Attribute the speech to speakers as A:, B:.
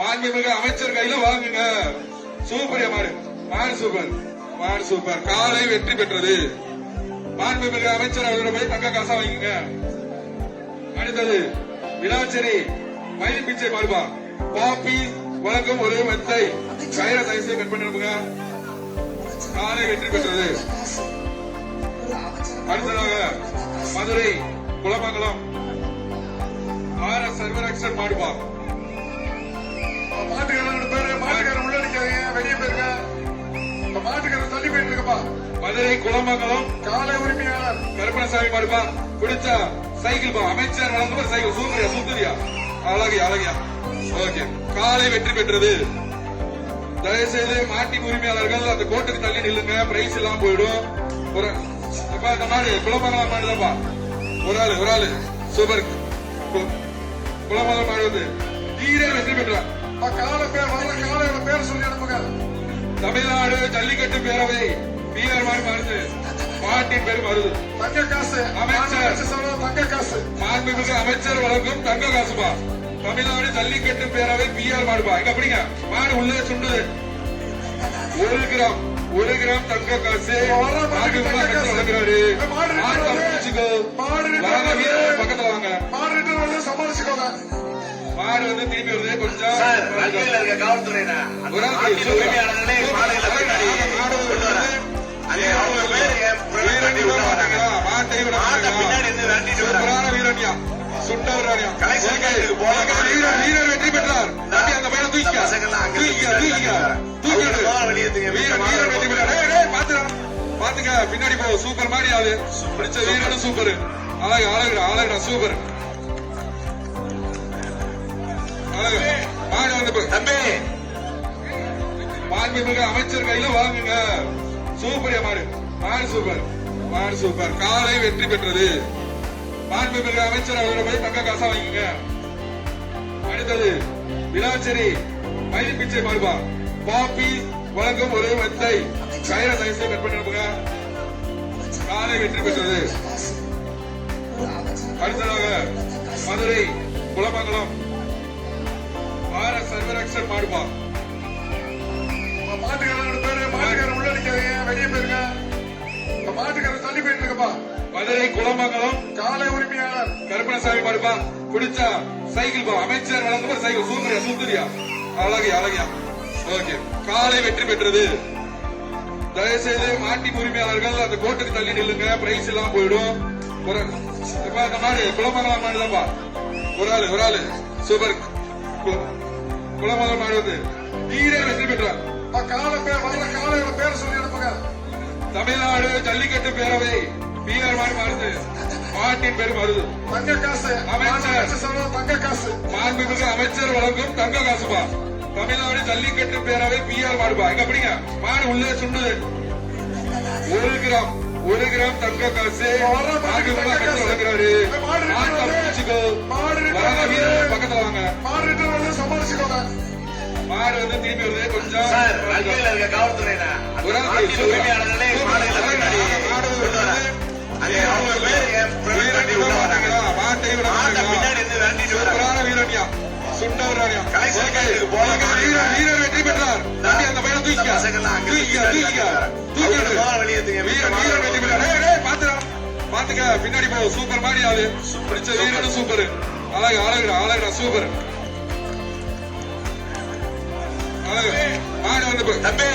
A: மாண்புமிகு அமைச்சர் கையில வாங்குங்க. சூப்பர் மாடு, மாடு சூப்பர், மாடு சூப்பர். காலை வெற்றி பெற்றது. மாண்புமிகு அமைச்சர் அவரோட போய் தங்க காசா வாங்கிங்க. அடுத்தது விளாச்சேரி மயில் பிச்சை மாடுபா. பாப்பி வழங்கும் ஒரு மெத்தை கயிற தயவுசெய்து கட் பண்ணிருப்புங்க. காலை வெற்றி பெற்றது. அடுத்ததாக மதுரை குலமங்கலம் RS சர்வரக்ஷன் மாடுபா.
B: மாட்டுக்காரன் பேரு மாட்டுக்காரன் உள்ள நிக்காதீங்க, வெளியே போயிருங்க. மாட்டுக்காரன் தள்ளி போயிட்டு இருக்கப்பா.
A: மதுரை குலமங்கலம்
B: காலை உரிமையாளர்
A: கருப்பணசாமி மாடுபா. குடிச்சா சைக்கிள் பா. அமைச்சர் வழங்கும் சைக்கிள். சூப்பரியா, சூப்பரியா, அழகியா, அழகியா. ஓகே, காலை வெற்றி பெற்றது. தயவுசெய்து மாட்டின் உரிமையாளர்கள் அந்த கோட்டுக்கு தள்ளி நில்லுங்க. பிரைஸ் எல்லாம் போயிடும். ஒரு இந்த மாதிரி குலமங்கலம் மாடுதான்ப்பா. ஒரு ஆளு சூப்பர். குலமங்கலம் மாடு வந்து தீரே வெற்றி பெற்றார்.
B: காலை பேர் வரல, காலையோட பேர் சொல்லி அனுப்புங்க.
A: தமிழ்நாடு ஜல்லிக்கட்டு பேரவை வீரர் மாடு மருது. மாட்டின் பேர் மருது.
B: தங்க காசு
A: அமைச்சர்
B: தங்க காசு.
A: மாண்புமிகு அமைச்சர் வழங்கும் தங்க காசுபா. தமிழ்நாடு ஜல்லிக்கட்டு பேரவை பிஆர் மாடுபா. இங்க அப்படிங்க மாடு உள்ளே சுண்டுது. 1 கிராம் தங்க காசு வழங்குறாரு. பக்கத்துல வாங்க.
B: சமாளிச்சுக்கோங்க.
A: மாடு வந்து திரும்பி வருது கொஞ்சம்.
C: காவல்துறையினர்
A: வீரன்யா சுண்டவர் வீரர் வெற்றி பெற்றார். அந்த பையனை தூக்கிக்க பாத்துக்க. பின்னாடி போ. சூப்பர் மாடி ஆளு. பிடிச்ச வீரனும் சூப்பர். அழகுடா சூப்பர். மாடு வந்து தம்பி மாண்புமிகு அமைச்சர் கையில வாங்குங்க. சூப்பரியா மாடு, மாடு சூப்பர், மாடு சூப்பர். காலை வெற்றி பெற்றது. மாண்புமிகு அமைச்சர் அவரோட போய் தங்க காசா வாங்கிங்க. அடுத்தது விளாச்சேரி மயில் பிச்சை மாடுபா. பாப்பி வழங்கும் ஒரு மெத்தை கயிற தயவுசெய்து கட் பண்ணி அனுப்புங்க. காலை வெற்றி பெற்றது. அடுத்ததாக மதுரை குலமங்கலம் RS சர்வரக்ஷன் மாடுபா.
B: மாட்டுக்காரன் பேரு மாட்டுக்காரன் உள்ள நிக்காதீங்க, வெளியே போயிருங்க. மாட்டுக்காரன் தள்ளி போயிட்டு இருக்கப்பா.
A: மதுரை குலமங்கலம்
B: காலை உரிமையாளர்
A: கருப்பணசாமி மாடுபா. குடிச்சா சைக்கிள் பா. அமைச்சர் வழங்கும் சைக்கிள். சூப்பரியா, சூப்பரியா, அழகியா. ஓகே, காலை வெற்றி பெற்றது. தயவுசெய்து மாட்டின் உரிமையாளர்கள் அந்த கோட்டுக்கு தள்ளி நில்லுங்க. பிரைஸ் எல்லாம் போயிடும். இந்த மாதிரி குலமங்கலம் மாடுதான்ப்பா. ஒரு ஆளு சூப்பர். குலமங்கலம் மாடு வந்து தீரே வெற்றி பெற்றார்.
B: காலை பேர் வரல, காலையோட பேர் சொல்லி அனுப்புங்க.
A: தமிழ்நாடு ஜல்லிக்கட்டு பேரவை வீரர் மாடு மருது. மாட்டின் பேர் மருது.
B: தங்க காசு அமைச்சர் தங்க காசு.
A: மாண்புமிகு அமைச்சர் வழங்கும் தங்க காசுபா. தமிழ்நாடு ஜல்லிக்கட்டு பேரவை பிஆர் மாடுபா. இங்க அப்படிங்க மாடு உள்ளே சுண்டுது. 1 கிராம் தங்க காசு வழங்குறாரு. பக்கத்துல வாங்க.
B: சமாளிச்சுக்கோங்க.
A: மாடு வந்து திரும்பி வருது கொஞ்சம்.
C: காவல்துறையினர்
A: வீரன்யா சுண்டவர் வீரர் வெற்றி பெற்றார். அந்த பையனை தூக்கிக்க பாத்துக்க. பின்னாடி போ. சூப்பர் மாடி ஆளு. பிடிச்ச வீரனும் சூப்பர். அழகுடா சூப்பர். மாடு வந்து தம்பி